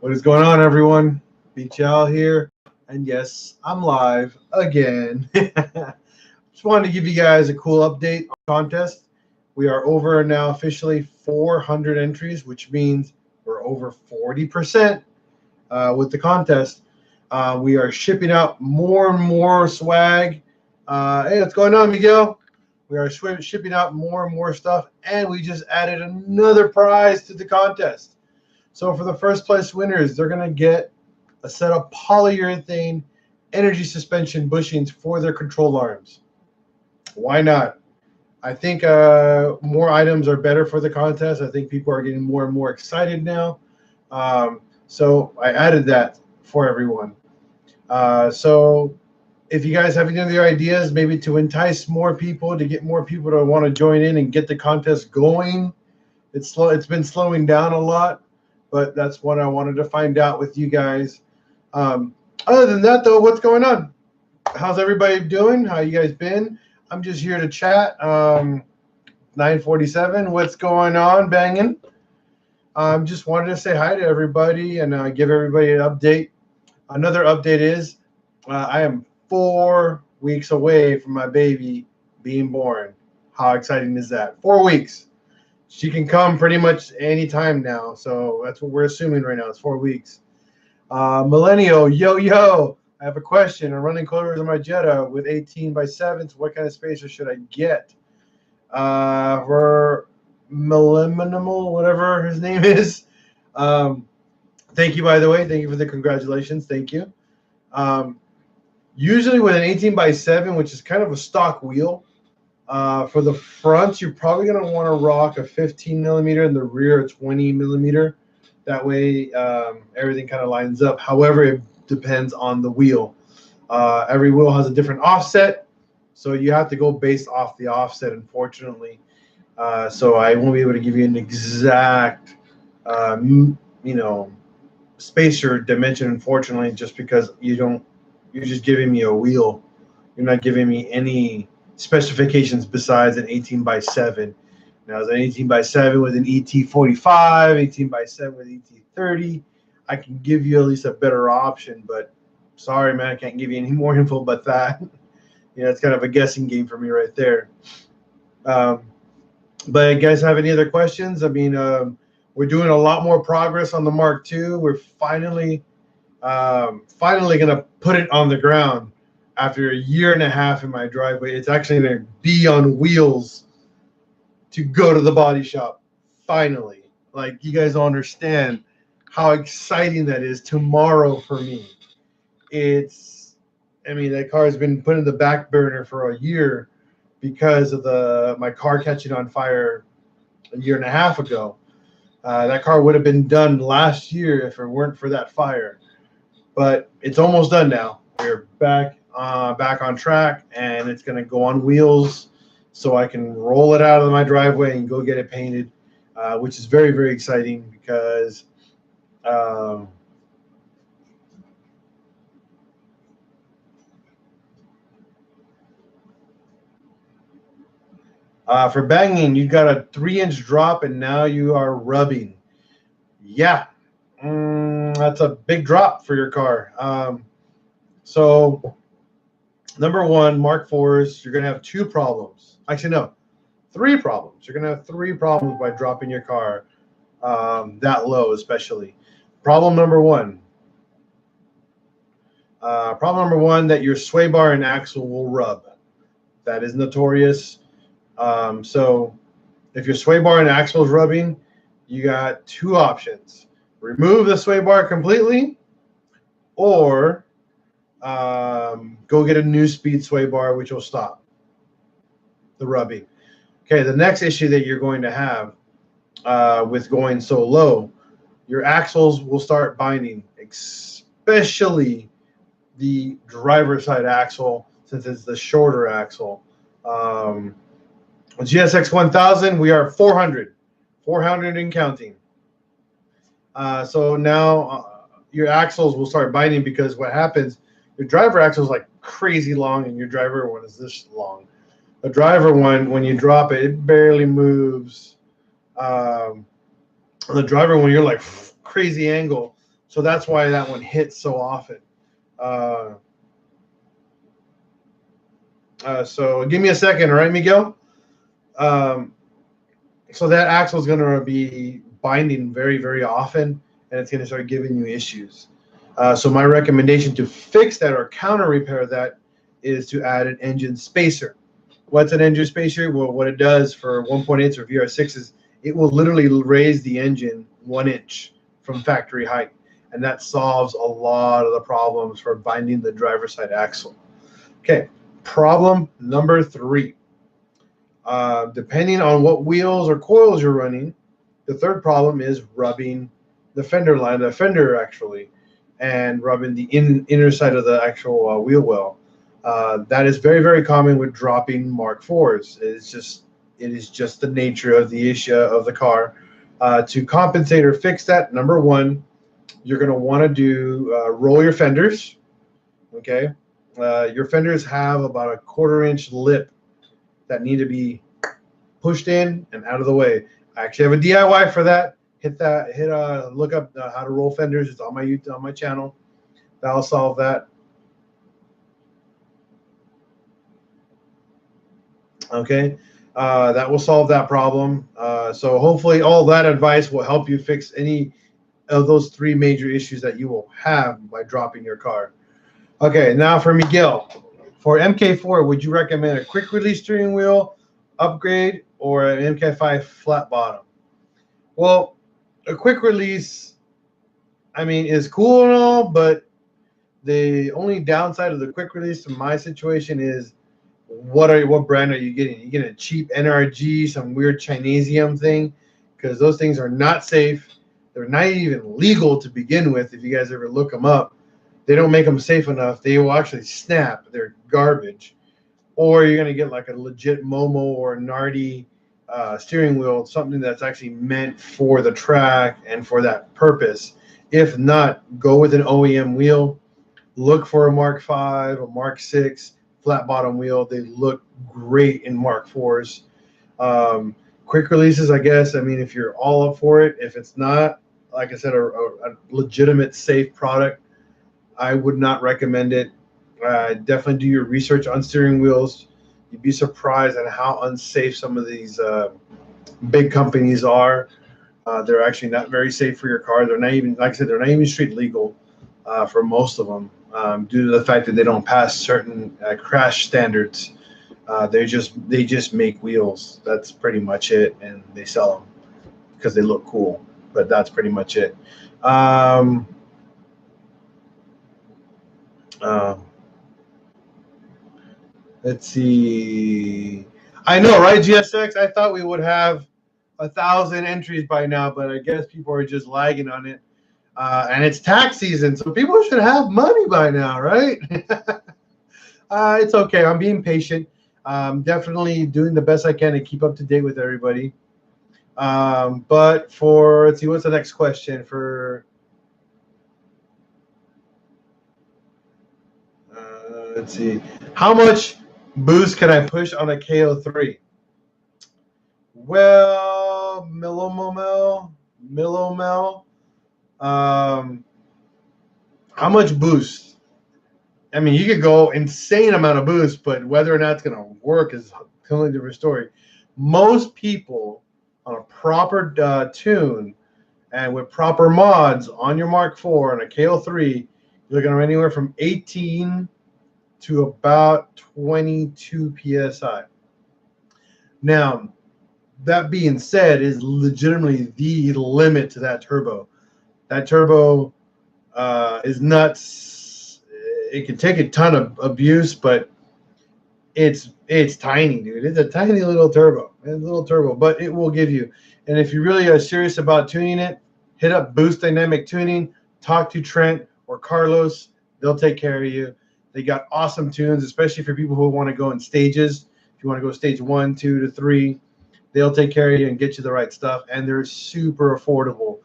What is going on, everyone? Beach Al here, and yes, I'm live again. Just wanted to give you guys a cool update on the contest. We are over now officially 400 entries, which means we're over 40% with the contest. We are shipping out more and more swag. Hey, what's going on, Miguel? We are shipping out more and more stuff, and we just added another prize to the contest. So for the first place winners, they're going to get a set of polyurethane energy suspension bushings for their control arms. Why not? I think more items are better for the contest. I think people are getting more and more excited now. So I added that for everyone. So if you guys have any other ideas, maybe to entice more people, to get more people to want to join in and get the contest going, it's slow. It's been slowing down a lot, but that's what I wanted to find out with you guys. Other than that, though, what's going on? How's everybody doing? How you guys been? I'm just here to chat. 9:47. What's going on, banging? Just wanted to say hi to everybody and give everybody an update. Another update is I am 4 weeks away from my baby being born. How exciting is that? 4 weeks. She can come pretty much any time now, so that's what we're assuming right now. It's 4 weeks. Millennial, yo, I have a question. I'm running colors on my Jetta with 18 by 7s. What kind of spacer should I get? For Minimal, whatever his name is. Thank you, by the way. Thank you for the congratulations. Thank you. Usually with an 18 by 7, which is kind of a stock wheel, for the front, you're probably going to want to rock a 15 millimeter, and the rear a 20 millimeter. That way, everything kind of lines up. However, it depends on the wheel. Every wheel has a different offset, so you have to go based off the offset, unfortunately. So I won't be able to give you an exact, spacer dimension, unfortunately, just because you're just giving me a wheel. You're not giving me any specifications besides an 18 by 7. Now, as an 18 by 7 with an ET45, 18 by 7 with ET30, I can give you at least a better option. But sorry, man, I can't give you any more info but that. It's kind of a guessing game for me right there. But you guys have any other questions? I mean, we're doing a lot more progress on the Mark II. We're finally going to put it on the ground after a year and a half in my driveway. It's actually going to be on wheels to go to the body shop. Finally. Like, you guys don't understand how exciting that is tomorrow for me. That car has been put in the back burner for a year because of my car catching on fire a year and a half ago. That car would have been done last year if it weren't for that fire. But it's almost done now. We're back on track, and it's going to go on wheels so I can roll it out of my driveway and go get it painted, which is very, very exciting because for banging, you got a 3-inch drop, and now you are rubbing. Yeah, that's a big drop for your car. So, number one, Mark IVs, you're going to have 2 problems. Actually, no, 3 problems. You're going to have 3 problems by dropping your car that low, especially. Problem number one, that your sway bar and axle will rub. That is notorious. So if your sway bar and axle is rubbing, you got 2 options. Remove the sway bar completely, or go get a new speed sway bar, which will stop the rubbing. Okay, the next issue that you're going to have with going so low, your axles will start binding, especially the driver's side axle, since it's the shorter axle. GSX 1000, we are 400 and counting. So now your axles will start binding, because what happens, your driver axle is like crazy long and your driver one is this long. The driver one, when you drop it, it barely moves. The driver one, you're like crazy angle. So that's why that one hits so often. So give me a second, all right, Miguel? So that axle is going to be binding very, very often, and it's going to start giving you issues. So my recommendation to fix that or counter repair that is to add an engine spacer. What's an engine spacer? Well, what it does for 1.8s or VR6 is it will literally raise the engine 1 inch from factory height, and that solves a lot of the problems for binding the driver's side axle. Okay, problem number 3. Depending on what wheels or coils you're running, the third problem is rubbing the fender line, the fender actually, and rubbing the inner side of the actual wheel well. That is very, very common with dropping Mark IVs. It is just the nature of the issue of the car. To compensate or fix that, number 1, you're going to want to do roll your fenders. Okay, your fenders have about a 1/4 inch lip that need to be pushed in and out of the way. I actually have a DIY for that. Look up how to roll fenders. It's on my channel. That'll solve that. Okay, that will solve that problem. So hopefully all that advice will help you fix any of those 3 major issues that you will have by dropping your car. Okay, now for Miguel. For MK4, would you recommend a quick release steering wheel upgrade or an MK5 flat bottom? Well, a quick release, I mean, is cool and all, but the only downside of the quick release in my situation is what brand are you getting? You get a cheap NRG, some weird Chinesium thing, because those things are not safe. They're not even legal to begin with. If you guys ever look them up, they don't make them safe enough. They will actually snap. They're garbage. Or you're going to get like a legit Momo or Nardi steering wheel, something that's actually meant for the track and for that purpose. If not, go with an OEM wheel. Look for a Mark V, a Mark VI flat bottom wheel. They look great in Mark IVs. Quick releases, I guess. I mean, if you're all up for it. If it's not, like I said, a legitimate, safe product, I would not recommend it. Definitely do your research on steering wheels. You'd be surprised at how unsafe some of these big companies are. They're actually not very safe for your car. They're not even, like I said, they're not even street legal for most of them due to the fact that they don't pass certain crash standards. They just make wheels. That's pretty much it, and they sell them because they look cool. But that's pretty much it. Let's see. I know, right, GSX? I thought we would have 1,000 entries by now, but I guess people are just lagging on it. And it's tax season, so people should have money by now, right? It's okay. I'm being patient. Definitely doing the best I can to keep up to date with everybody. But let's see, what's the next question for? Let's see. How much boost can I push on a KO3? Well, Millomel. How much boost? I mean, you could go insane amount of boost, but whether or not it's going to work is a totally different story. Most people on a proper tune and with proper mods on your Mark IV and a KO3, you're looking at anywhere from 18 to about 22 PSI. Now, that being said, is legitimately the limit to that turbo. That turbo is nuts. It can take a ton of abuse, but it's tiny, dude. It's a tiny little turbo. But it will give you. And if you really are serious about tuning it, hit up Boost Dynamic Tuning, talk to Trent or Carlos. They'll take care of you. They got awesome tunes, especially for people who want to go in stages. If you want to go stage 1, 2 to 3, they'll take care of you and get you the right stuff. And they're super affordable.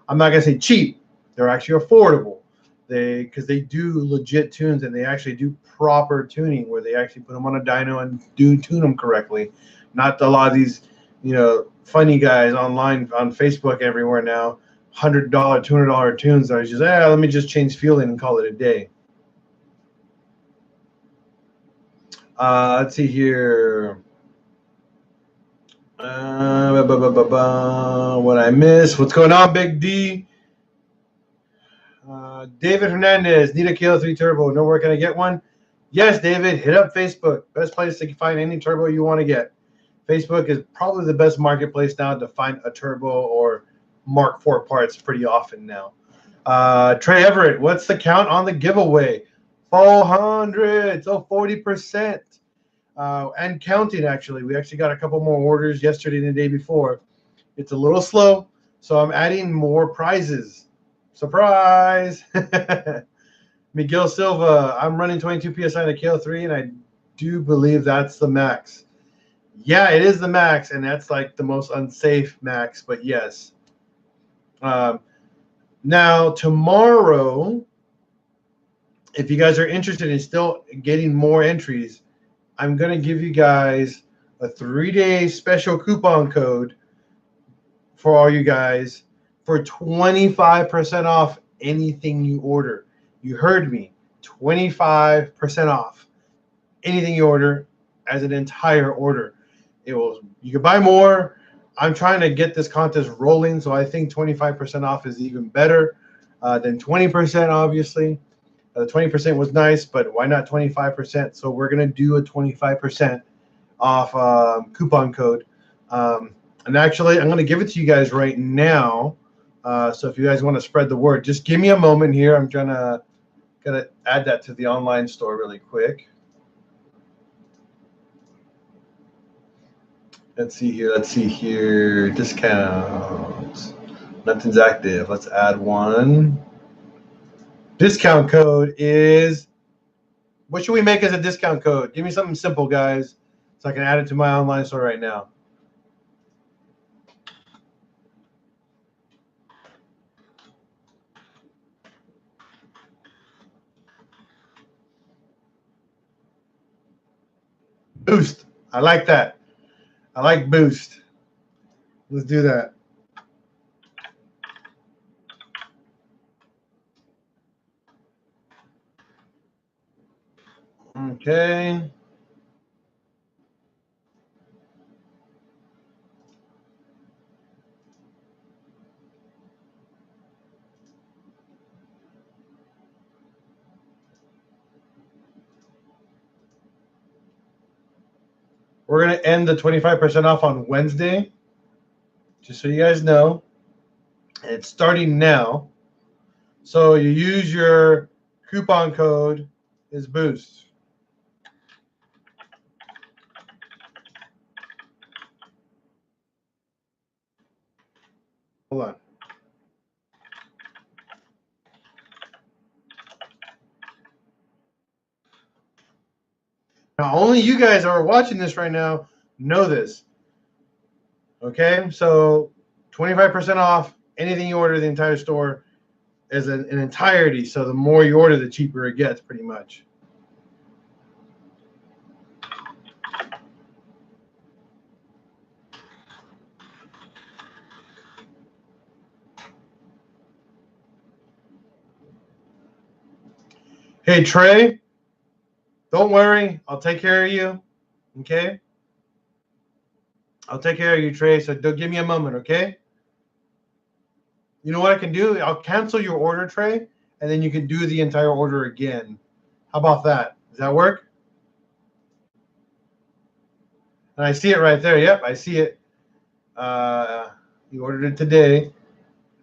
I'm not gonna say cheap. They're actually affordable. Because they do legit tunes and they actually do proper tuning where they actually put them on a dyno and tune them correctly. Not a lot of these, funny guys online on Facebook everywhere now $100, $200 tunes. I was just, let me just change fueling and call it a day. Let's see here. What I missed? What's going on, Big D? David Hernandez, need a KL3 turbo. No, where can I get one? Yes, David, hit up Facebook. Best place to find any turbo you want to get. Facebook is probably the best marketplace now to find a turbo or Mark IV parts pretty often now. Trey Everett, what's the count on the giveaway? 400, so 40%. And counting, actually. We actually got a couple more orders yesterday and the day before. It's a little slow, so I'm adding more prizes. Surprise! Miguel Silva, I'm running 22 PSI in a KL3, and I do believe that's the max. Yeah, it is the max, and that's like the most unsafe max, but yes. Now, tomorrow, if you guys are interested in still getting more entries, I'm going to give you guys a 3-day special coupon code for all you guys for 25% off anything you order. You heard me, 25% off anything you order as an entire order. You can buy more. I'm trying to get this contest rolling, so I think 25% off is even better than 20%, obviously. The 20% was nice, but why not 25%? So we're going to do a 25% off coupon code. And actually, I'm going to give it to you guys right now. So if you guys want to spread the word, just give me a moment here. I'm gonna add that to the online store really quick. Let's see here. Discounts. Nothing's active. Let's add one. Discount code is, what should we make as a discount code? Give me something simple, guys, so I can add it to my online store right now. Boost. I like that. I like boost. Let's do that. Okay. We're going to end the 25% off on Wednesday, just so you guys know. And it's starting now. So you use your coupon code is Boost. Hold on. Now, only you guys are watching this right now know this. Okay, so 25% off anything you order the entire store as an entirety. So the more you order, the cheaper it gets, pretty much. Hey, Trey, don't worry. I'll take care of you. Okay? I'll take care of you, Trey. So don't give me a moment, okay? You know what I can do? I'll cancel your order, Trey, and then you can do the entire order again. How about that? Does that work? And I see it right there. Yep, I see it. You ordered it today.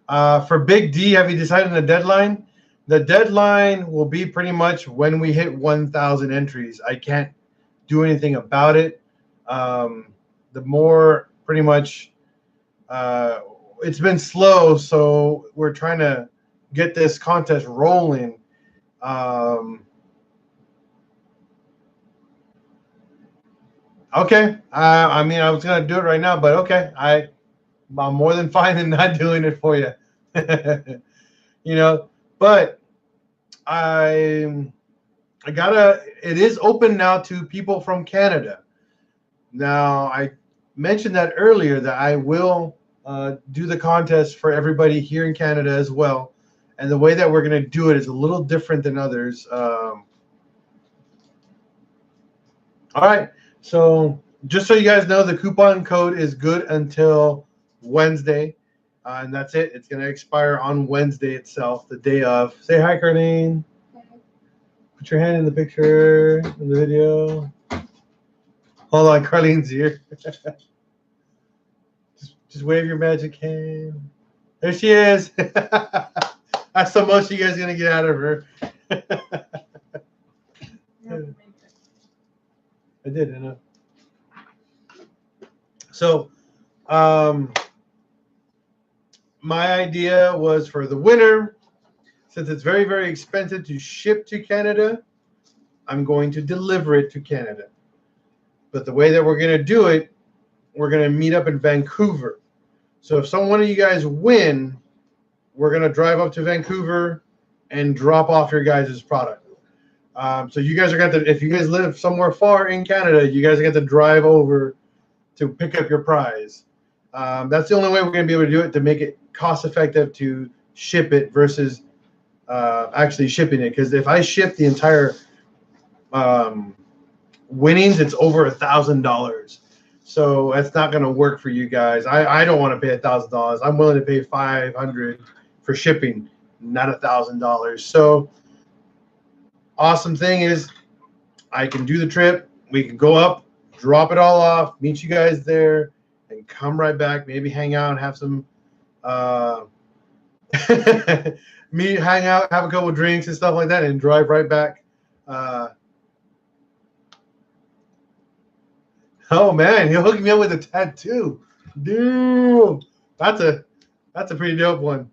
For Big D, have you decided on a deadline? The deadline will be pretty much when we hit 1,000 entries. I can't do anything about it. The more pretty much it's been slow, so we're trying to get this contest rolling. Okay. I mean, I was going to do it right now, but okay. I'm more than fine in not doing it for you. You know, but it is open now to people from Canada. Now, I mentioned that earlier that I will do the contest for everybody here in Canada as well. And the way that we're going to do it is a little different than others. All right. So just so you guys know, the coupon code is good until Wednesday. And that's it. It's going to expire on Wednesday itself, the day of. Say hi, Carlene. Put your hand in the picture, in the video. Hold on, Carlene's here. just wave your magic hand. There she is. That's the most you guys are going to get out of her. I did, I know. So, my idea was for the winner, since it's very, very expensive to ship to Canada, I'm going to deliver it to Canada. But the way that we're going to do it, we're going to meet up in Vancouver. So if one of you guys win, we're going to drive up to Vancouver and drop off your guys' product. So you guys are going to, if you guys live somewhere far in Canada, you guys are going to drive over to pick up your prize. That's the only way we're going to be able to do it, to make it cost effective to ship it versus actually shipping it. Because if I ship the entire winnings, it's over $1,000. So that's not going to work for you guys. I don't want to pay $1,000. I'm willing to pay $500 for shipping, not $1,000. So awesome thing is I can do the trip. We can go up, drop it all off, meet you guys there, and come right back. Maybe hang out and have some hang out, have a couple of drinks and stuff like that, and drive right back. Oh man, he'll hook me up with a tattoo. Dude, that's a pretty dope one.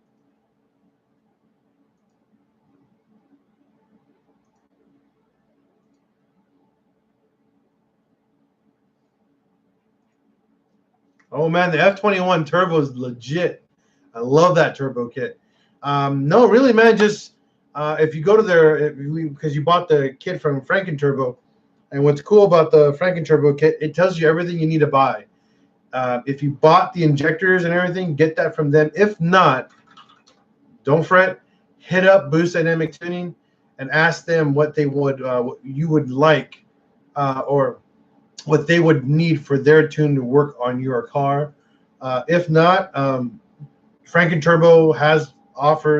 Oh man, the F21 turbo is legit. I love that turbo kit. No, really, man, just if you go to their, because you bought the kit from Franken Turbo, and what's cool about the Franken Turbo kit, it tells you everything you need to buy. If you bought the injectors and everything, get that from them. If not, don't fret. Hit up Boost Dynamic Tuning and ask them what they would, what you would like, or what they would need for their tune to work on your car. If not, Franken Turbo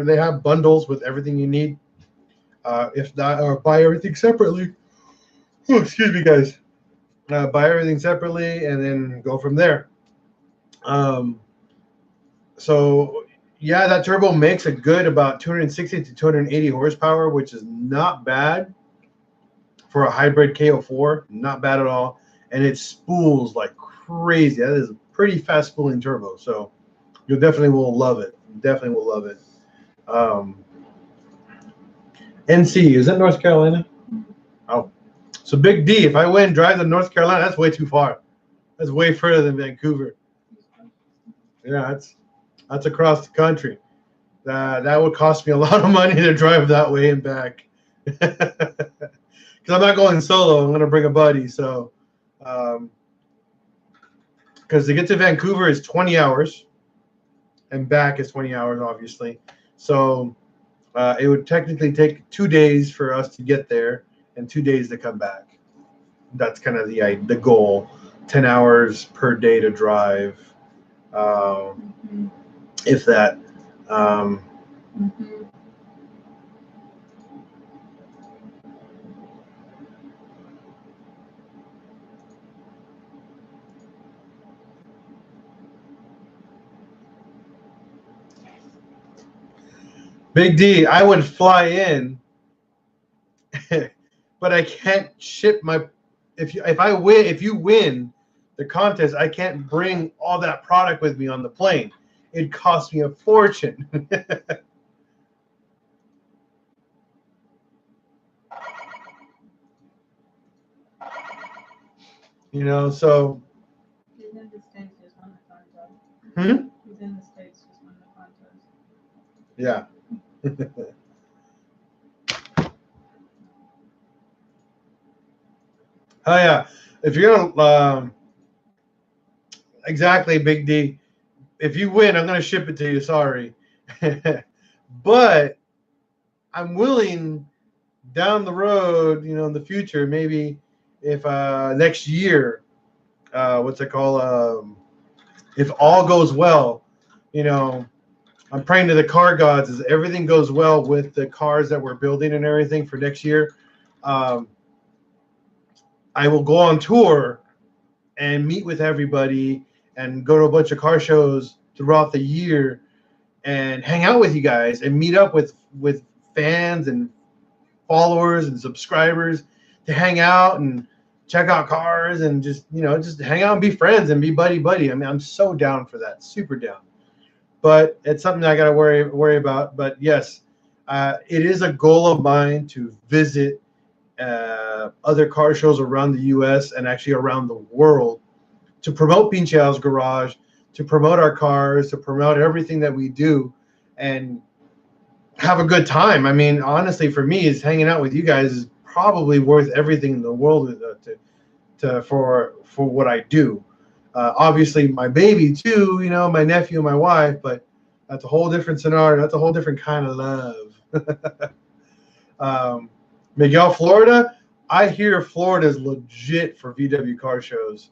they have bundles with everything you need. If not, or buy everything separately. Oh, excuse me, guys. Buy everything separately and then go from there. So yeah, that turbo makes a good about 260 to 280 horsepower, which is not bad for a hybrid KO4. Not bad at all. And it spools like crazy. That is a pretty fast spooling turbo. So you definitely will love it. Definitely will love it. NC, is that North Carolina? Oh. So Big D, if I win, drive to North Carolina, that's way too far. That's way further than Vancouver. Yeah, that's across the country. That would cost me a lot of money to drive that way and back. Because I'm not going solo. I'm going to bring a buddy. So, because to get to Vancouver is 20 hours, and back is 20 hours, obviously. So it would technically take 2 days for us to get there and 2 days to come back. That's kind of the goal. 10 hours per day to drive, if that. Big D, I would fly in, but I can't ship my. If you win the contest, I can't bring all that product with me on the plane. It costs me a fortune. You know, so. He's in the States, just won the contest. Hmm? He's in the States, just won the contest. Yeah. Oh yeah. If you're gonna exactly, Big D. if you win, I'm gonna ship it to you. Sorry, but I'm willing down the road, in the future, maybe if next year, what's it called? If all goes well, I'm praying to the car gods as everything goes well with the cars that we're building and everything for next year. Um, I will go on tour and meet with everybody and go to a bunch of car shows throughout the year and hang out with you guys and meet up with fans and followers and subscribers to hang out and check out cars and just hang out and be friends and be buddy. I mean, I'm so down for that, super down. But it's something I got to worry about. But yes, it is a goal of mine to visit other car shows around the U.S. and actually around the world to promote Pincheo's Garage, to promote our cars, to promote everything that we do, and have a good time. I mean, honestly, for me, is hanging out with you guys is probably worth everything in the world for what I do. Obviously, my baby too, my nephew and my wife, but that's a whole different scenario. That's a whole different kind of love. Miguel, Florida. I hear Florida is legit for VW car shows.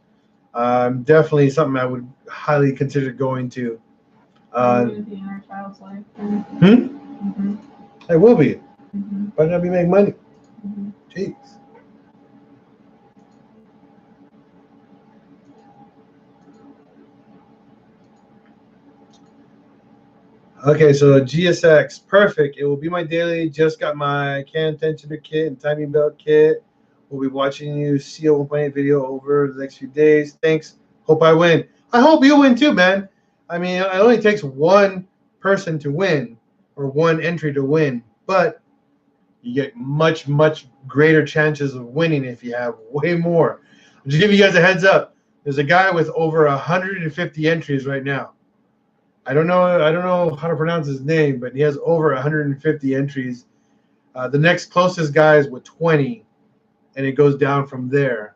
Definitely something I would highly consider going to. Maybe in our child's life. It will be. Mm-hmm. Might not be making money. Mm-hmm. Jeez. Okay, so GSX, perfect. It will be my daily. Just got my can tensioner kit and timing belt kit. We'll be watching you seal 1.8 video over the next few days. Thanks. Hope I win. I hope you win too, man. I mean, it only takes one person to win or one entry to win, but you get much, much greater chances of winning if you have way more. I'll just give you guys a heads up. There's a guy with over 150 entries right now. I don't know how to pronounce his name, but he has over 150 entries. The next closest guy is with 20, and it goes down from there.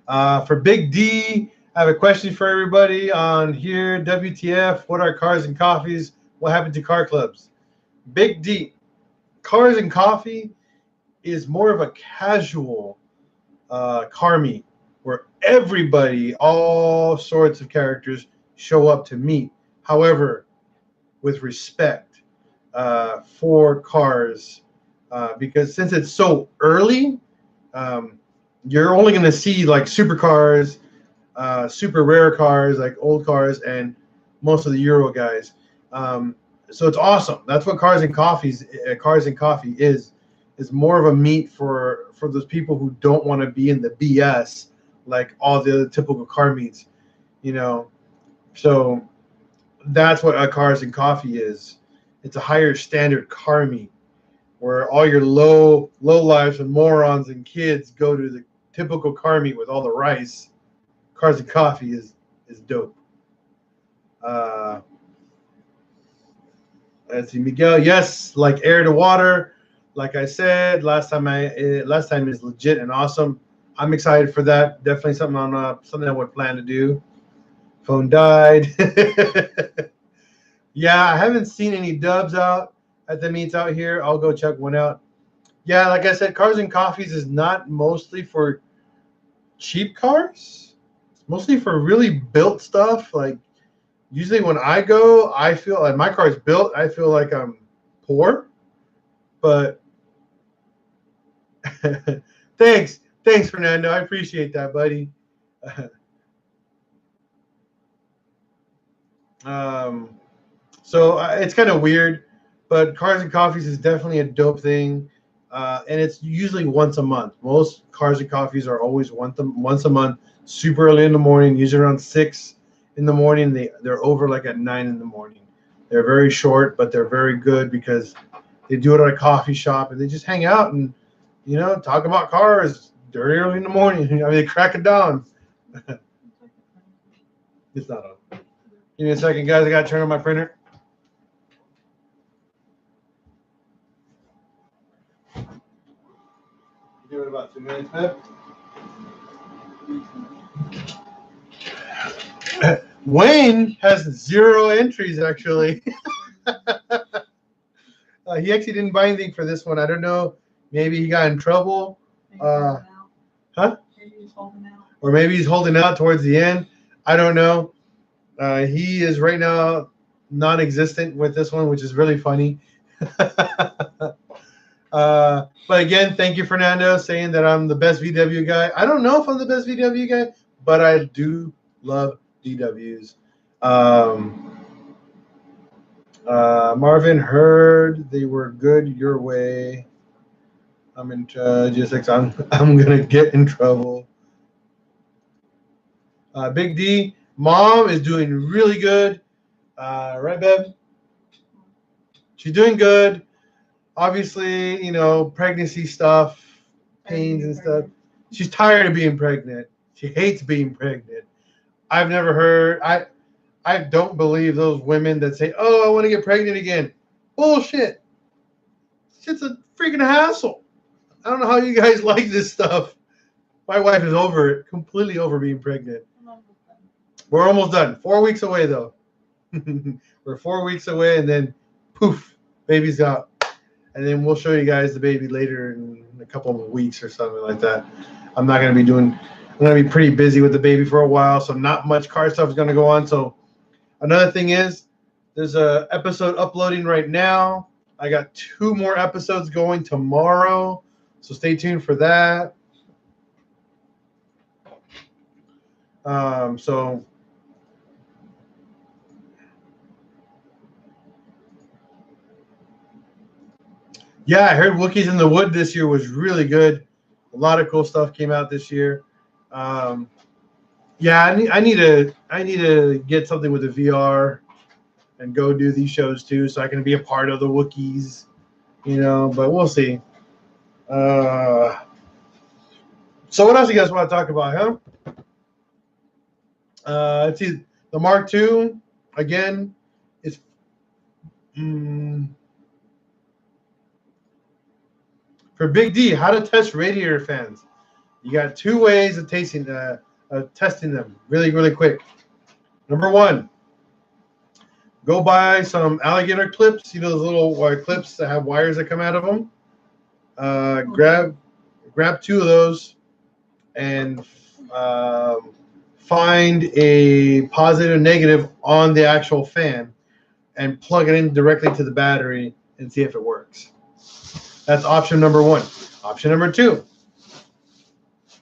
For Big D, I have a question for everybody on here. WTF, what are cars and coffees? What happened to car clubs? Big D, cars and coffee is more of a casual car meet where everybody, all sorts of characters show up to meet. However, with respect for cars, because since it's so early, you're only going to see like supercars, super rare cars, like old cars, and most of the Euro guys. So it's awesome. That's what Cars and Coffee is more of a meet for those people who don't want to be in the BS like all the other typical car meets, So that's what a Cars and Coffee is. It's a higher standard car meet where all your low lives and morons and kids go to the typical car meet with all the rice. Cars and Coffee is dope. Let's see, Miguel. Yes, like air to water. Like I said last time is legit and awesome. I'm excited for that. Definitely something I would plan to do. Phone died. Yeah, I haven't seen any dubs out at the meets out here. I'll go check one out. Yeah, like I said, Cars and Coffees is not mostly for cheap cars. It's mostly for really built stuff. Like usually when I go, I feel like my car is built. I feel like I'm poor, but thanks, Fernando. I appreciate that, buddy. So it's kind of weird, but Cars and Coffees is definitely a dope thing, and it's usually once a month. Most Cars and Coffees are always once a month, super early in the morning, usually around 6 in the morning. They're over like at 9 in the morning. They're very short, but they're very good because they do it at a coffee shop and they just hang out and talk about cars very early in the morning. I mean, they crack it down. It's not on. Give me a second, guys. I got to turn on my printer. Give it about 2 minutes, man. Wayne has 0 entries, actually. He actually didn't buy anything for this one. I don't know. Maybe he got in trouble. Maybe holding out. Huh? Maybe he's holding out. Or maybe he's holding out towards the end. I don't know. He is right now non-existent with this one, which is really funny. But again, thank you, Fernando, saying that I'm the best VW guy. I don't know if I'm the best VW guy, but I do love VWs. Marvin heard they were good your way. I'm in GSX. I'm gonna get in trouble. Big D, mom is doing really good. Right, Bev? She's doing good. Obviously, you know, pregnancy stuff, pains and stuff. She's tired of being pregnant. She hates being pregnant. I've never heard. I don't believe those women that say, "Oh, I want to get pregnant again." Bullshit. It's a freaking hassle. I don't know how you guys like this stuff. My wife is over it, completely over being pregnant. We're almost done. 4 weeks away, though. We're 4 weeks away, and then poof, baby's out. And then we'll show you guys the baby later in a couple of weeks or something like that. I'm going to be pretty busy with the baby for a while, so not much car stuff is going to go on. So another thing is, there's a episode uploading right now. I got 2 more episodes going tomorrow, so stay tuned for that. Yeah, I heard Wookiees in the Wood this year was really good. A lot of cool stuff came out this year. Yeah, I need to get something with the VR and go do these shows too, so I can be a part of the Wookiees, you know. But we'll see. So what else you guys want to talk about, huh? Let's see. The Mark II again. It's for Big D. How to test radiator fans? You got 2 ways of testing them really, really quick. Number 1, go buy some alligator clips. You know those little clips that have wires that come out of them. Grab 2 of those and find a positive and negative on the actual fan and plug it in directly to the battery and see if it works. That's option number 1. Option number 2.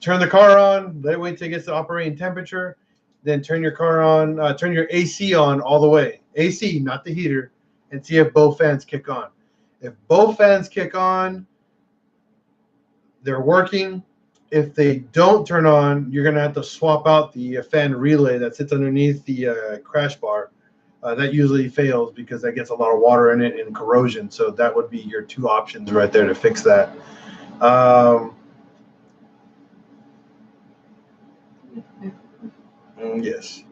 Turn the car on, let it wait till it gets to operating temperature, then turn your car on, turn your AC on all the way. AC, not the heater, and see if both fans kick on. If both fans kick on, they're working. If they don't turn on, you're going to have to swap out the fan relay that sits underneath the crash bar. That usually fails because that gets a lot of water in it and corrosion. So that would be your 2 options right there to fix that. Yes.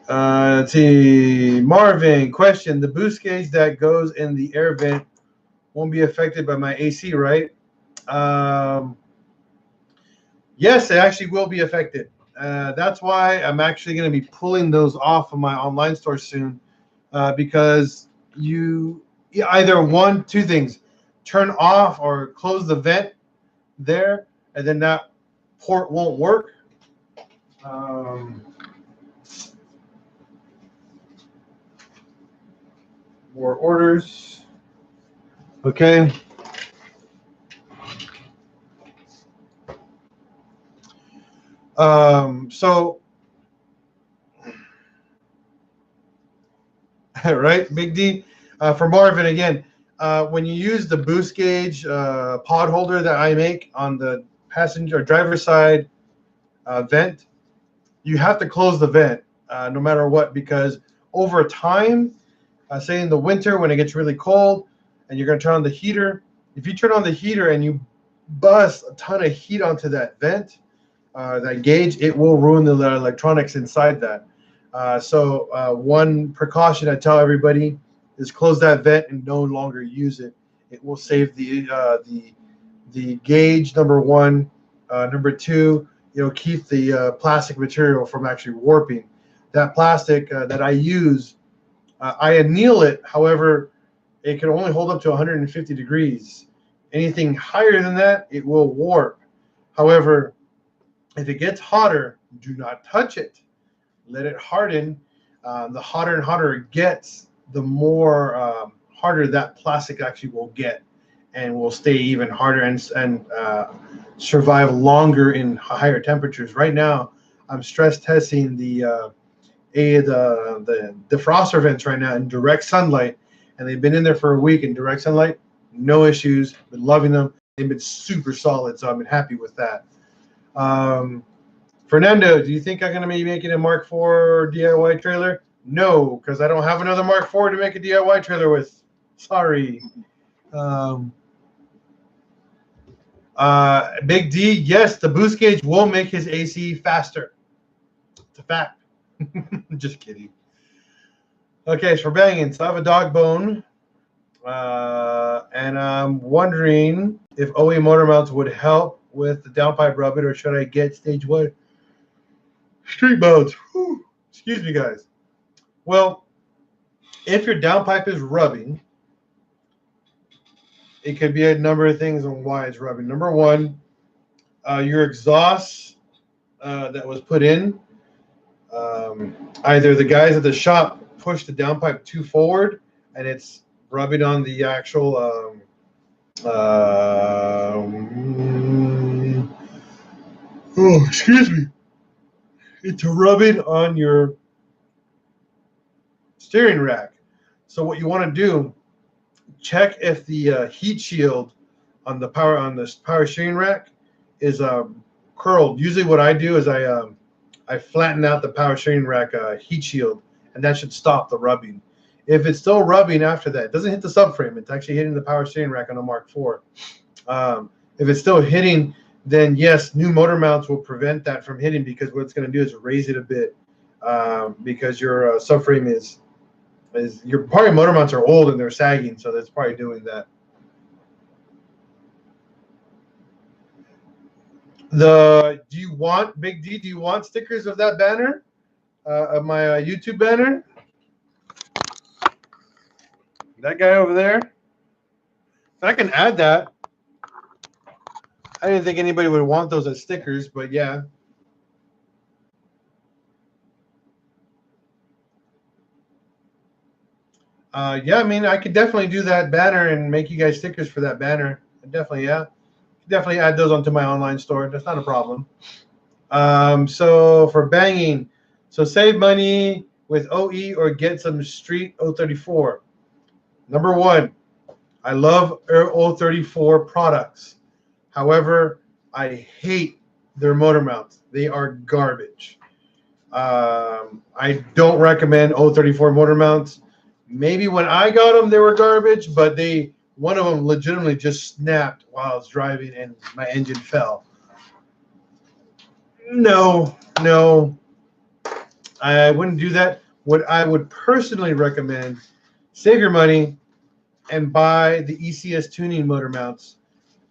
Let's see. Marvin, question. The boost gauge that goes in the air vent won't be affected by my AC, right? Yes, it actually will be affected. That's why I'm actually going to be pulling those off of my online store soon, because you either 2 things: turn off or close the vent there, and then that port won't work. More orders. Okay. So, right, Big D. For Marvin again, when you use the boost gauge pod holder that I make on the passenger driver's side vent, you have to close the vent no matter what, because over time, say in the winter when it gets really cold and you're going to turn on the heater, if you turn on the heater and you bust a ton of heat onto that vent, that gauge, it will ruin the electronics inside that. So one precaution I tell everybody is close that vent and no longer use it. It will save the gauge, number 1. Number 2, it'll keep the plastic material from actually warping. that plastic that I use, I anneal it. However, it can only hold up to 150 degrees. Anything higher than that, it will warp. However, if it gets hotter, do not touch it. Let it harden. The hotter and hotter it gets, the more harder that plastic actually will get, and will stay even harder and survive longer in higher temperatures. Right now, I'm stress testing the defroster vents right now in direct sunlight, and they've been in there for a week in direct sunlight. No issues. Been loving them. They've been super solid, so I've been happy with that. Fernando, do you think I'm going to be making a Mark IV DIY trailer? No, because I don't have another Mark IV to make a DIY trailer with. Sorry. Big D, yes, the boost gauge will make his AC faster. It's a fact. Just kidding. Okay, so for banging, so I have a dog bone, and I'm wondering if OE motor mounts would help with the downpipe rubbing, or should I get stage 1 street mounts? Whew. Excuse me, guys. Well, if your downpipe is rubbing, it could be a number of things on why it's rubbing. Number one, your exhaust that was put in, either the guys at the shop pushed the downpipe too forward and it's rubbing on the actual excuse me. It's rubbing on your steering rack. So what you want to do, check if the heat shield on the power steering rack is curled. Usually what I do is I flatten out the power steering rack heat shield, and that should stop the rubbing. If it's still rubbing after that, it doesn't hit the subframe. It's actually hitting the power steering rack on a Mark IV. If it's still hitting, then yes, new motor mounts will prevent that from hitting, because what it's going to do is raise it a bit, because your subframe is your probably motor mounts are old and they're sagging, so that's probably doing that. Do you want, Big D, do you want stickers of that banner, of my YouTube banner? That guy over there? I can add that. I didn't think anybody would want those as stickers, but yeah. Yeah, I mean, I could definitely do that banner and make you guys stickers for that banner. Definitely, yeah. Definitely add those onto my online store. That's not a problem. So for banging, so save money with OE or get some street 034. Number one, I love 034 products. However, I hate their motor mounts. They are garbage. I don't recommend 034 motor mounts. Maybe when I got them, they were garbage, but one of them legitimately just snapped while I was driving and my engine fell. No, I wouldn't do that. What I would personally recommend, save your money and buy the ECS tuning motor mounts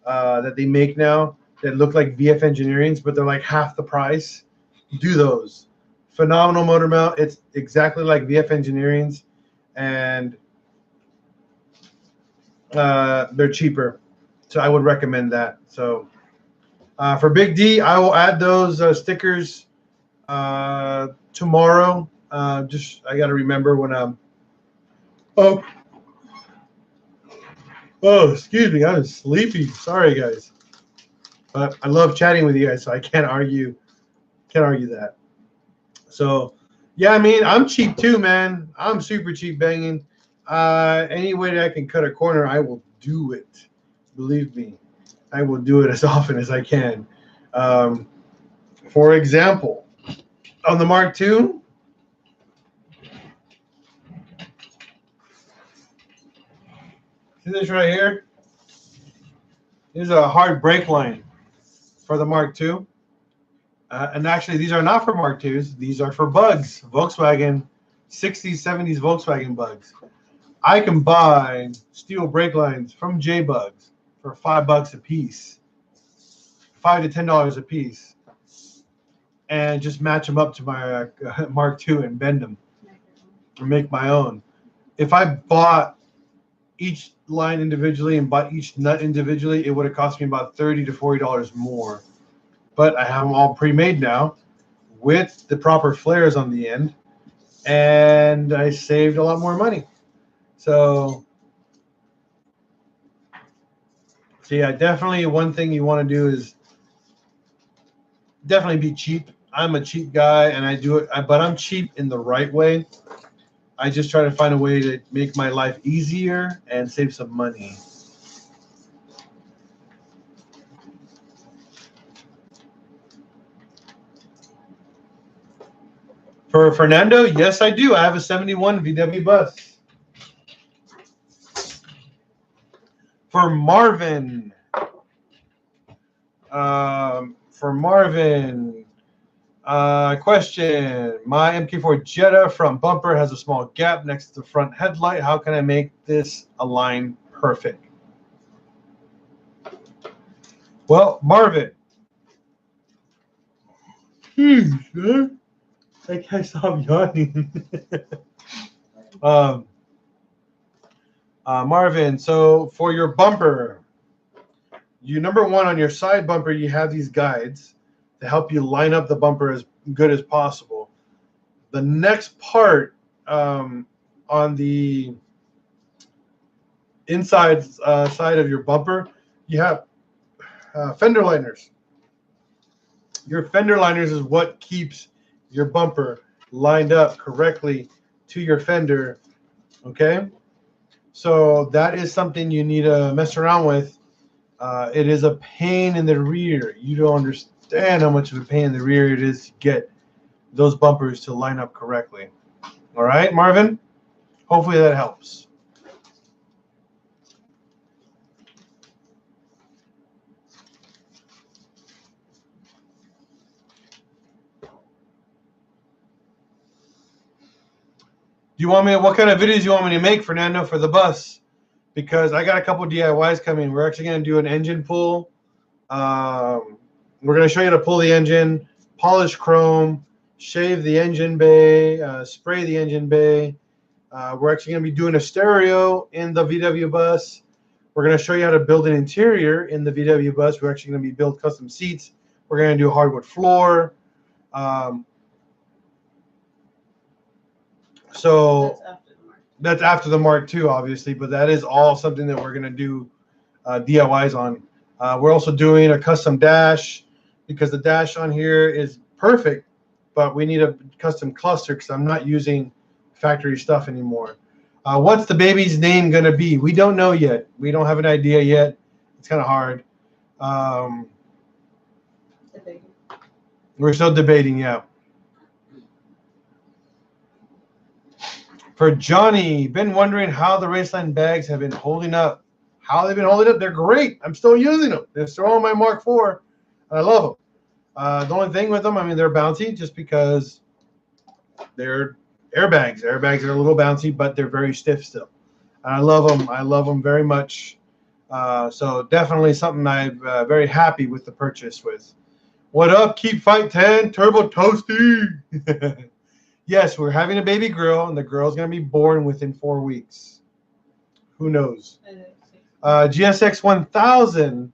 that they make now that look like VF Engineering's, but they're like half the price. Do those. Phenomenal motor mount. It's exactly like VF Engineering's, and they're cheaper. So I would recommend that. So for Big D, I will add those stickers tomorrow. Just I got to remember when I'm. Oh, excuse me. I'm sleepy. Sorry, guys. But I love chatting with you guys, so I can't argue. Can't argue that. So, yeah, I mean, I'm cheap too, man. I'm super cheap banging. Any way that I can cut a corner, I will do it. Believe me, I will do it as often as I can. For example, on the Mark II, see this right here? Here's a hard brake line for the Mark II. And actually, these are not for Mark IIs. These are for bugs, Volkswagen, 60s, 70s Volkswagen bugs. I can buy steel brake lines from J-Bugs for $5 a piece, $5 to $10 a piece. and just match them up to my Mark II and bend them or make my own. If I bought each line individually and bought each nut individually, it would have cost me about $30 to $40 more. But I have them all pre-made now with the proper flares on the end, and I saved a lot more money. So yeah, definitely one thing you want to do is definitely be cheap. I'm a cheap guy, and I do it, but I'm cheap in the right way. I just try to find a way to make my life easier and save some money. For Fernando, yes, I do. I have a 71 VW bus. For Marvin, question. My MK4 Jetta front bumper has a small gap next to the front headlight. How can I make this align perfect? Well, Marvin. Sure. I can't stop yawning. Marvin, so for your bumper, number one, on your side bumper, you have these guides to help you line up the bumper as good as possible. The next part, on the inside side of your bumper, you have fender liners. Your fender liners is what keeps your bumper lined up correctly to your fender, okay? So that is something you need to mess around with. It is a pain in the rear. You don't understand how much of a pain in the rear it is to get those bumpers to line up correctly. All right, Marvin? Hopefully that helps. Do you want me? What kind of videos do you want me to make, Fernando, for the bus? Because I got a couple DIYs coming. We're actually going to do an engine pull. We're going to show you how to pull the engine, polish chrome, shave the engine bay, spray the engine bay. We're actually going to be doing a stereo in the VW bus. We're going to show you how to build an interior in the VW bus. We're actually going to be build custom seats. We're going to do a hardwood floor. So that's after the Mark II, obviously, but that is all something that we're going to do DIYs on. We're also doing a custom dash because the dash on here is perfect, but we need a custom cluster because I'm not using factory stuff anymore. What's the baby's name going to be? We don't know yet. We don't have an idea yet. It's kind of hard. We're still debating, yeah. For Johnny, been wondering how the Raceline bags have been holding up. How they've been holding up? They're great. I'm still using them. They're still on my Mark IV. I love them. The only thing with them, I mean, they're bouncy just because they're airbags. Airbags are a little bouncy, but they're very stiff still. And I love them. I love them very much. So definitely something I'm very happy with the purchase with. What up, Keep Fight 10, Turbo Toasty? Yes, we're having a baby girl, and the girl's going to be born within 4 weeks. Who knows? GSX 1000.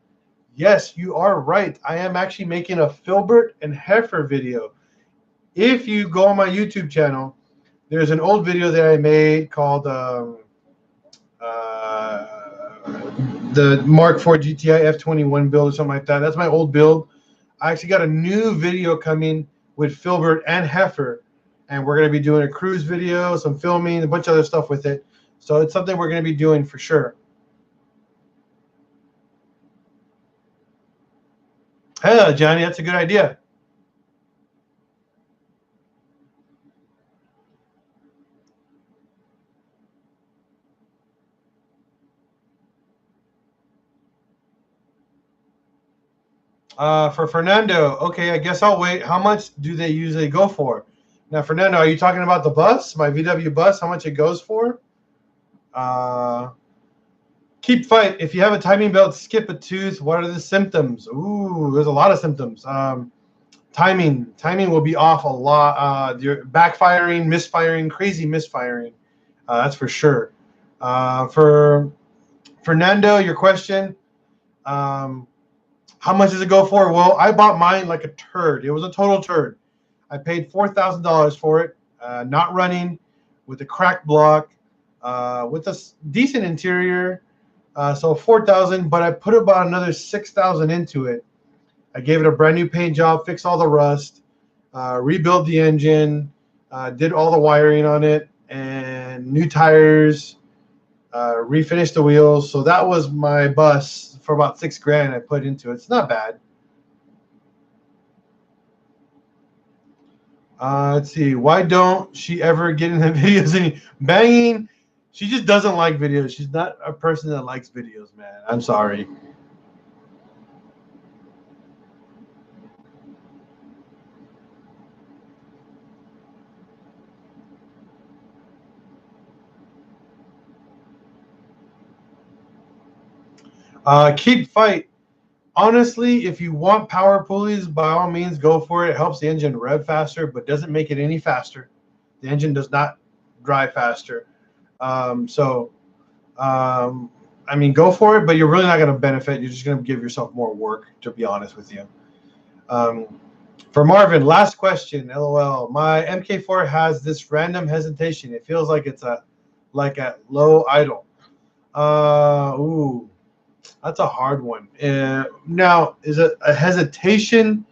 Yes, you are right. I am actually making a Filbert and Heifer video. If you go on my YouTube channel, there's an old video that I made called the Mark IV GTI F21 build or something like that. That's my old build. I actually got a new video coming with Filbert and Heifer. And we're going to be doing a cruise video, some filming, a bunch of other stuff with it. So it's something we're going to be doing for sure. Hey, Johnny, that's a good idea. For Fernando, okay, I guess I'll wait. How much do they usually go for? Now, Fernando, are you talking about the bus, my VW bus, how much it goes for? Keep Fight. If you have a timing belt, skip a tooth. What are the symptoms? Ooh, there's a lot of symptoms. Timing will be off a lot. Your backfiring, misfiring, crazy misfiring. That's for sure. For Fernando, your question, how much does it go for? Well, I bought mine like a turd. It was a total turd. I paid $4,000 for it, not running, with a cracked block, with a decent interior. So 4,000, but I put about another 6,000 into it. I gave it a brand new paint job, fixed all the rust, rebuilt the engine, did all the wiring on it, and new tires, refinished the wheels. So that was my bus for about $6,000 I put into it. It's not bad. Let's see. Why don't she ever get in the videos? Banging. She just doesn't like videos. She's not a person that likes videos, man. I'm sorry. Keep fight. Honestly, if you want power pulleys, by all means, go for it. It helps the engine rev faster, but doesn't make it any faster. The engine does not drive faster. I mean, go for it, but you're really not going to benefit. You're just going to give yourself more work, to be honest with you. For Marvin, last question, LOL. My MK4 has this random hesitation. It feels like it's like at low idle. Ooh. That's a hard one. Now, is it a hesitation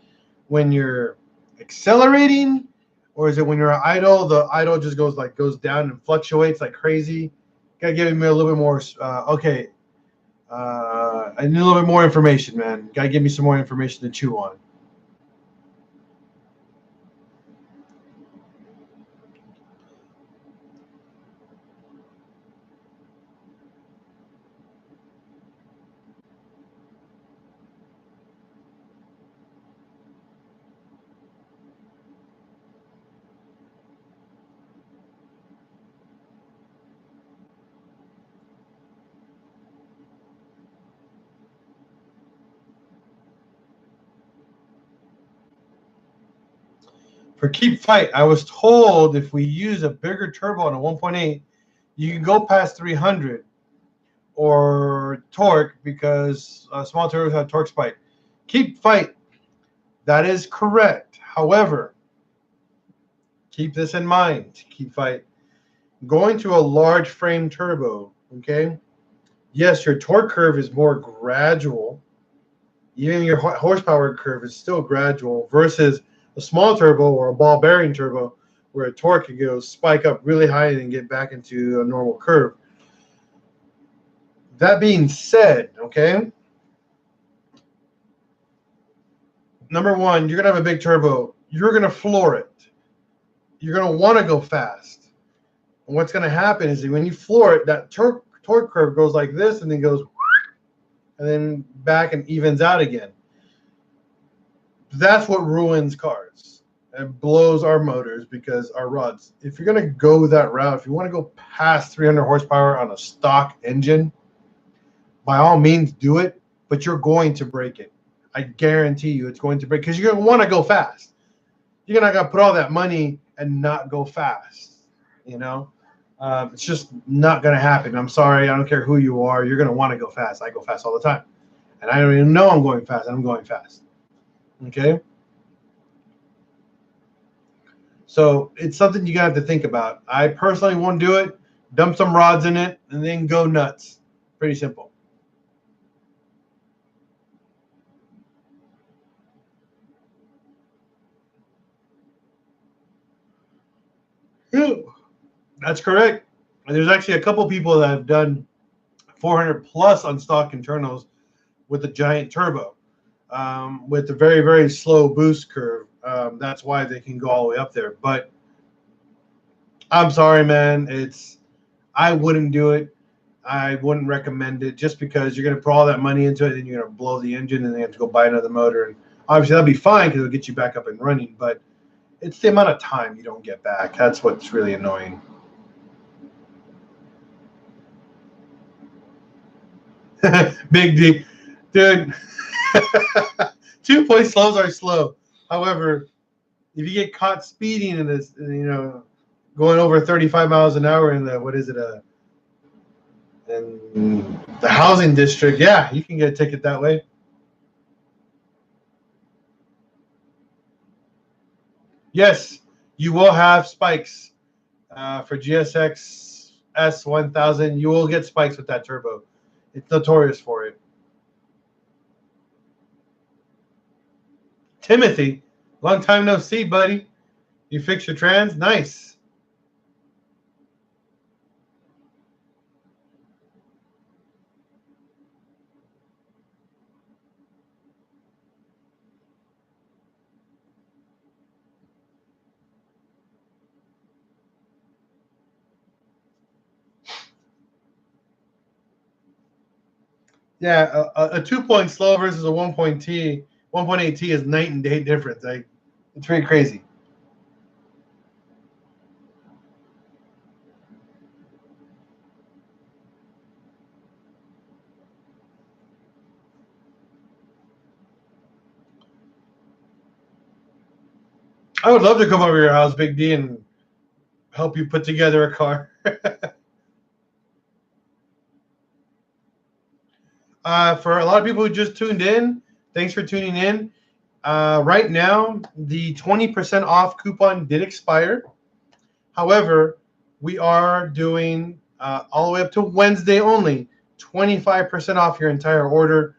when you're accelerating, or is it when you're idle? The idle just goes down and fluctuates like crazy. Gotta give me a little bit more. Okay, I need a little bit more information, man. Gotta give me some more information to chew on. For Keep Fight, I was told if we use a bigger turbo on a 1.8, you can go past 300 or torque because small turbos have torque spike. Keep Fight, that is correct. However, keep this in mind. Keep Fight. Going to a large frame turbo, okay? Yes, your torque curve is more gradual. Even your horsepower curve is still gradual versus a small turbo or a ball bearing turbo where a torque can go spike up really high and then get back into a normal curve. That being said, okay, number one, you're going to have a big turbo. You're going to floor it. You're going to want to go fast. And what's going to happen is that when you floor it, that torque curve goes like this and then goes and then back and evens out again. That's what ruins cars and blows our motors because our rods. If you're going to go that route, if you want to go past 300 horsepower on a stock engine, by all means do it, but you're going to break it. I guarantee you it's going to break because you're going to want to go fast. You're not going to put all that money and not go fast. You know, it's just not going to happen. I'm sorry. I don't care who you are. You're going to want to go fast. I go fast all the time. And I don't even know I'm going fast. I'm going fast. Okay. So it's something you got to think about. I personally won't do it. Dump some rods in it and then go nuts. Pretty simple. That's correct. And there's actually a couple people that have done 400 plus on stock internals with a giant turbo, with a very, very slow boost curve. That's why they can go all the way up there. But I'm sorry, man. I wouldn't do it. I wouldn't recommend it just because you're going to put all that money into it and you're going to blow the engine and then you have to go buy another motor. And obviously that'll be fine because it'll get you back up and running. But it's the amount of time you don't get back. That's what's really annoying. Big D. Dude, 2-point slows are slow. However, if you get caught speeding in this, going over 35 miles an hour in the in the housing district, yeah, you can get a ticket that way. Yes, you will have spikes for GSX S1000. You will get spikes with that turbo. It's notorious for it. Timothy, long time no see, buddy. You fix your trans? Nice. Yeah, a 2-point slow versus a 1.8T is night and day difference. It's very crazy. I would love to come over to your house, Big D, and help you put together a car. For a lot of people who just tuned in, thanks for tuning in. Right now, the 20% off coupon did expire. However, we are doing all the way up to Wednesday only, 25% off your entire order.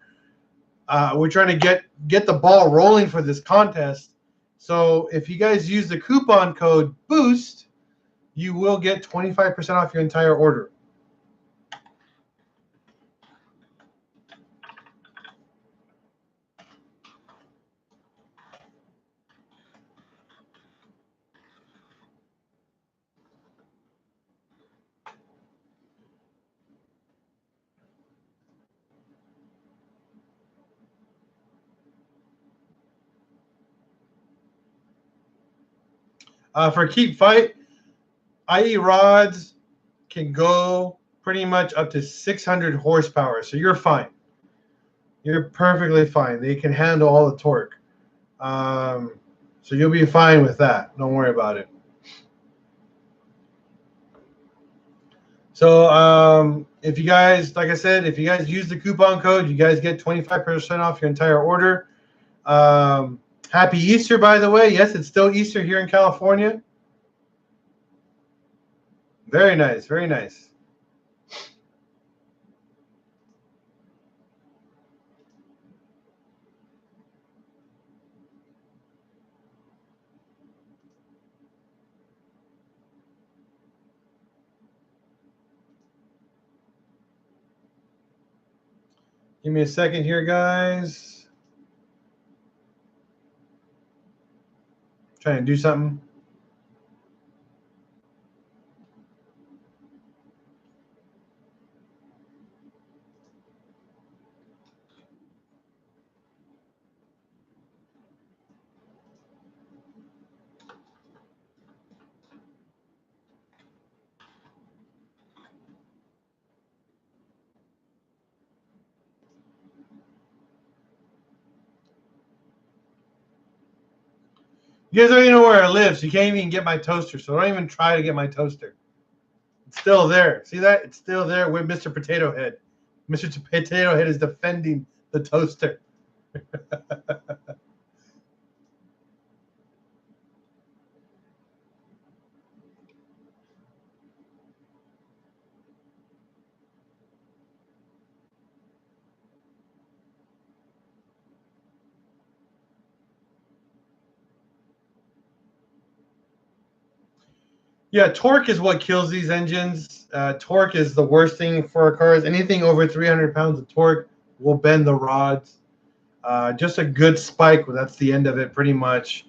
We're trying to get the ball rolling for this contest. So if you guys use the coupon code BOOST, you will get 25% off your entire order. For Keep Fight, IE rods can go pretty much up to 600 horsepower, so you're fine. You're perfectly fine. They can handle all the torque. So you'll be fine with that. Don't worry about it. So if you guys, like I said, if you guys use the coupon code, you guys get 25% off your entire order. Happy Easter, by the way. Yes, it's still Easter here in California. Very nice, very nice. Give me a second here, guys. Trying to do something. You guys don't even know where I live, so you can't even get my toaster. So don't even try to get my toaster. It's still there. See that? It's still there with Mr. Potato Head. Mr. Potato Head is defending the toaster. Yeah, torque is what kills these engines. Torque is the worst thing for our cars. Anything over 300 pounds of torque will bend the rods. Just a good spike, well, that's the end of it pretty much.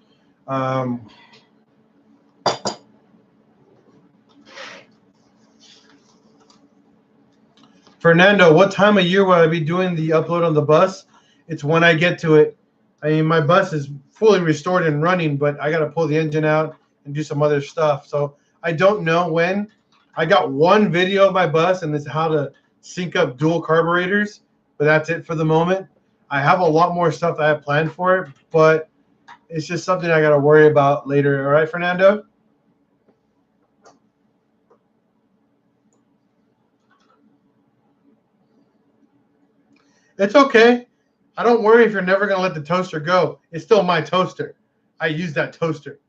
Fernando, what time of year will I be doing the upload on the bus? It's when I get to it. I mean, my bus is fully restored and running, but I got to pull the engine out and do some other stuff. So I don't know when. I got one video of my bus, and it's how to sync up dual carburetors, but that's it for the moment. I have a lot more stuff that I have planned for it, but It's just something I got to worry about later. All right, Fernando? It's okay. I don't worry if you're never going to let the toaster go. It's still my toaster. I use that toaster.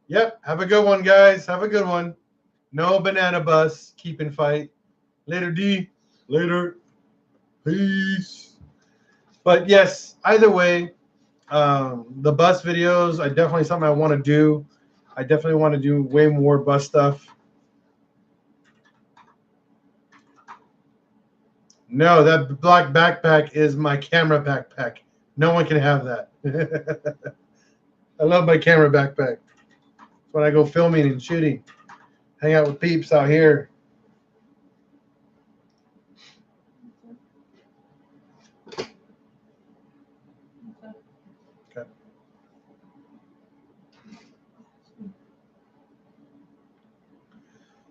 Yep. Have a good one, guys. Have a good one. No banana bus. Keep and fight. Later, D. Later. Peace. But yes, either way, the bus videos are definitely something I want to do. I definitely want to do way more bus stuff. No, that black backpack is my camera backpack. No one can have that. I love my camera backpack. It's when I go filming and shooting. Hang out with peeps out here. Okay.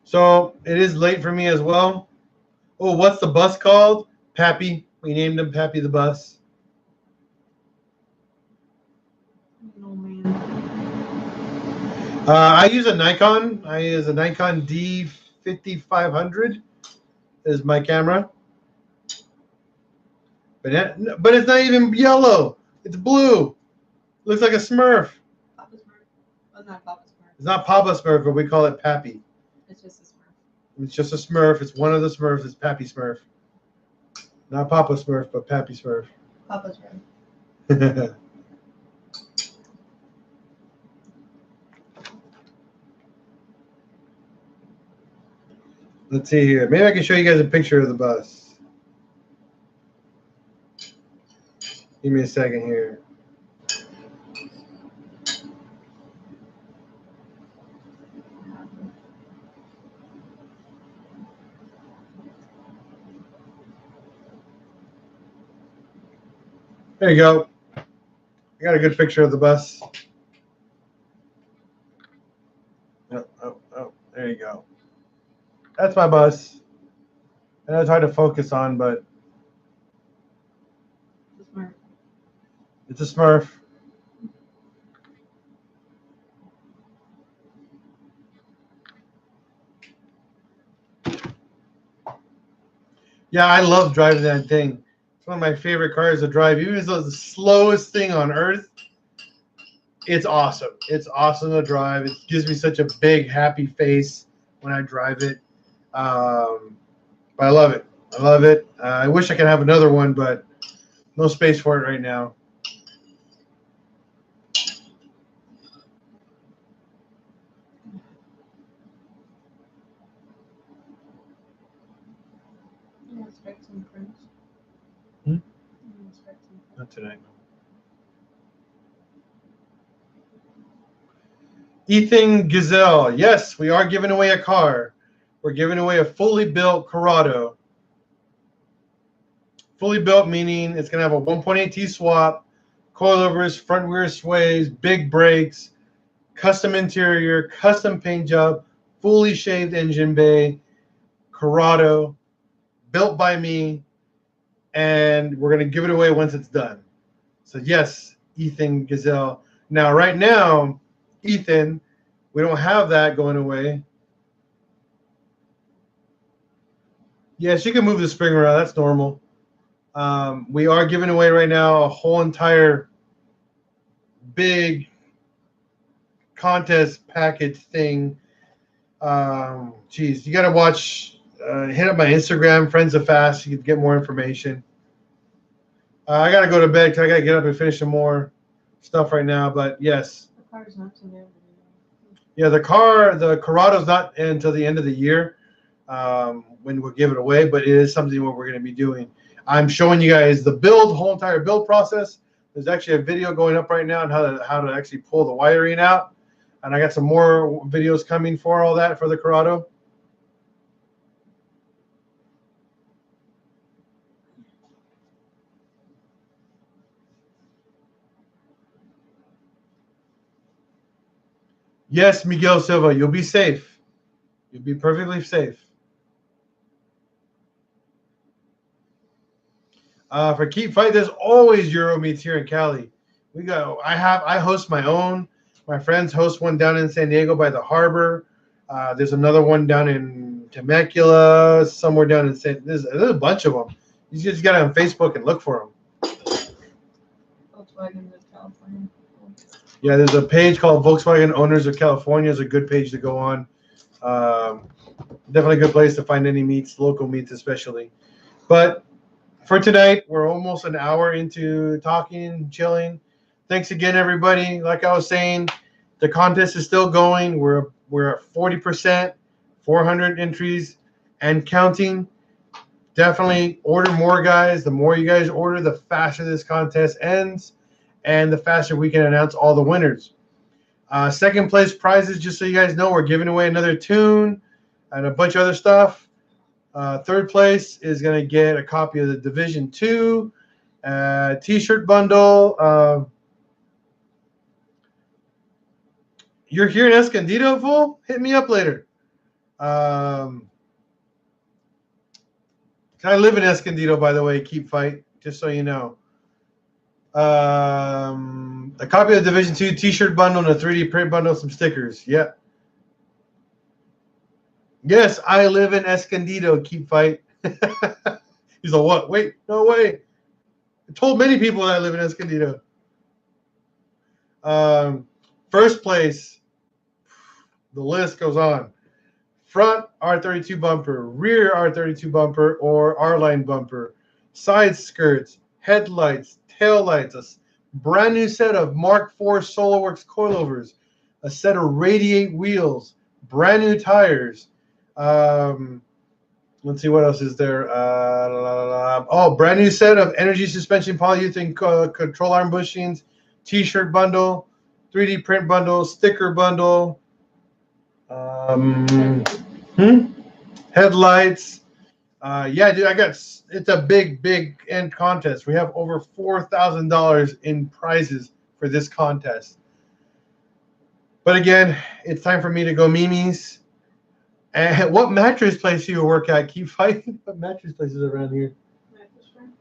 So it is late for me as well. Oh, what's the bus called? Pappy. We named him Pappy the bus. Oh, man. I use a Nikon. I use a Nikon D5500 is my camera. But it's not even yellow. It's blue. Looks like a Smurf. Papa Smurf. Oh, not Papa Smurf. It's not Papa Smurf, but we call it Pappy. It's just a Smurf. It's just a Smurf. It's one of the Smurfs. It's Pappy Smurf. Not Papa Smurf, but Pappy Smurf. Papa Smurf. Let's see here. Maybe I can show you guys a picture of the bus. Give me a second here. There you go. I got a good picture of the bus. Oh, there you go. That's my bus. I know it's hard to focus on, but The Smurf. it's a Smurf. Yeah, I love driving that thing. It's one of my favorite cars to drive. Even if it's the slowest thing on earth, it's awesome. It's awesome to drive. It gives me such a big, happy face when I drive it. But I love it. I love it. I wish I could have another one, but no space for it right now. You expect some prints? Hmm? You expect some prints? Not tonight. Ethan Gazelle. Yes, we are giving away a car. We're giving away a fully built Corrado. Fully built meaning it's going to have a 1.8T swap, coilovers, front rear sways, big brakes, custom interior, custom paint job, fully shaved engine bay, Corrado, built by me, and we're going to give it away once it's done. So yes, Ethan Gazelle. Now, right now, Ethan, we don't have that going away. Yes, you can move the spring around. That's normal. We are giving away right now a whole entire big contest package thing. Geez, you got to watch. Hit up my Instagram, Friends of Fast. You can get more information. I got to go to bed because I got to get up and finish some more stuff right now. But yes. The car's not so there. Yeah, the Corrado's not until the end of the year when we'll give it away, but it is something what we're going to be doing. I'm showing you guys the whole entire build process. There's actually a video going up right now on how to actually pull the wiring out. And I got some more videos coming for all that for the Corrado. Yes, Miguel Silva, you'll be safe. You'll be perfectly safe. For Keep Fight, there's always Euro meets here in Cali. I host my own. My friends host one down in San Diego by the harbor. There's another one down in Temecula, somewhere down in there's a bunch of them. You just got on Facebook and look for them. Volkswagen of California. Yeah, there's a page called Volkswagen Owners of California. It's a good page to go on. Definitely a good place to find any meats, local meats especially. But for tonight, we're almost an hour into talking, chilling. Thanks again, everybody. Like I was saying, the contest is still going. We're at 40%, 400 entries and counting. Definitely order more, guys. The more you guys order, the faster this contest ends and the faster we can announce all the winners. Second place prizes, just so you guys know, we're giving away another tune and a bunch of other stuff. Third place is going to get a copy of the Division 2 T-shirt bundle. You're here in Escondido, fool? Hit me up later. I live in Escondido, by the way. Keep Fight, just so you know. A copy of the Division 2 T-shirt bundle and a 3D print bundle, some stickers. Yep. Yes, I live in Escondido. Keep Fight. He's like, what? Wait, no way. I told many people that I live in Escondido. First place. The list goes on. Front R32 bumper, rear R32 bumper or R-line bumper, side skirts, headlights, tail lights, a brand new set of Mark IV SolarWorks coilovers, a set of Radiate wheels, brand new tires. Let's see what else is there. Brand new set of energy suspension polyurethane control arm bushings, T-shirt bundle, 3D print bundle, sticker bundle. Headlights. Yeah, dude, it's a big end contest. We have over $4,000 in prizes for this contest. But again, it's time for me to go Mimi's. And what mattress place do you work at? Keep fighting. What mattress places around here? Mattress firm.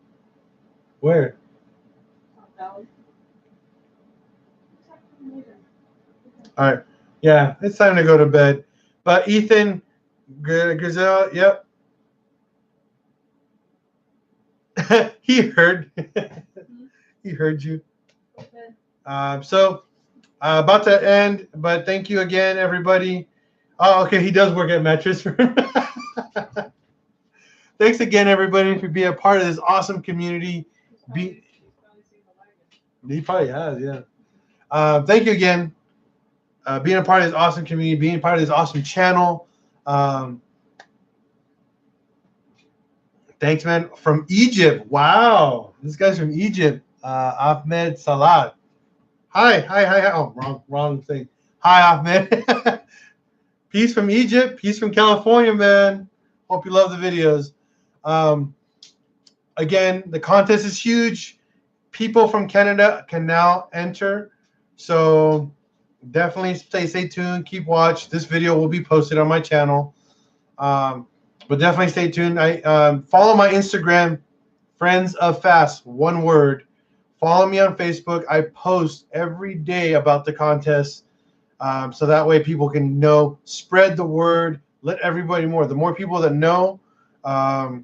Where? Top Valley. All right. Yeah, it's time to go to bed. But Ethan, Gazelle, yep. He heard. He heard you. Okay. So about to end, but thank you again, everybody. Oh, okay, he does work at Mattress Firm. Thanks again, everybody, for being a part of this awesome community. He probably has, yeah. Thank you again. Being a part of this awesome community, being a part of this awesome channel. Thanks, man. From Egypt. Wow. This guy's from Egypt. Ahmed Salat. Hi. Oh, wrong thing. Hi, Ahmed. Peace from Egypt. Peace from California, man. Hope you love the videos. Again, the contest is huge. People from Canada can now enter. So definitely stay tuned. Keep watch. This video will be posted on my channel. But definitely stay tuned. Follow my Instagram, Friends of Fast, one word. Follow me on Facebook. I post every day about the contest. So that way people can know, spread the word, let everybody more. The more people that know, the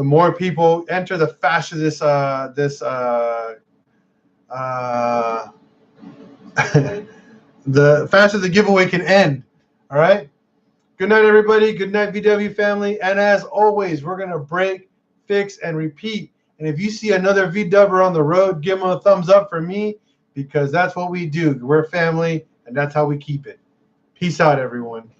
more people enter, the faster the faster the giveaway can end. All right. Good night, everybody. Good night, VW family. And as always, we're going to break, fix, and repeat. And if you see another VW on the road, give them a thumbs up for me, because that's what we do. We're family, and that's how we keep it. Peace out, everyone.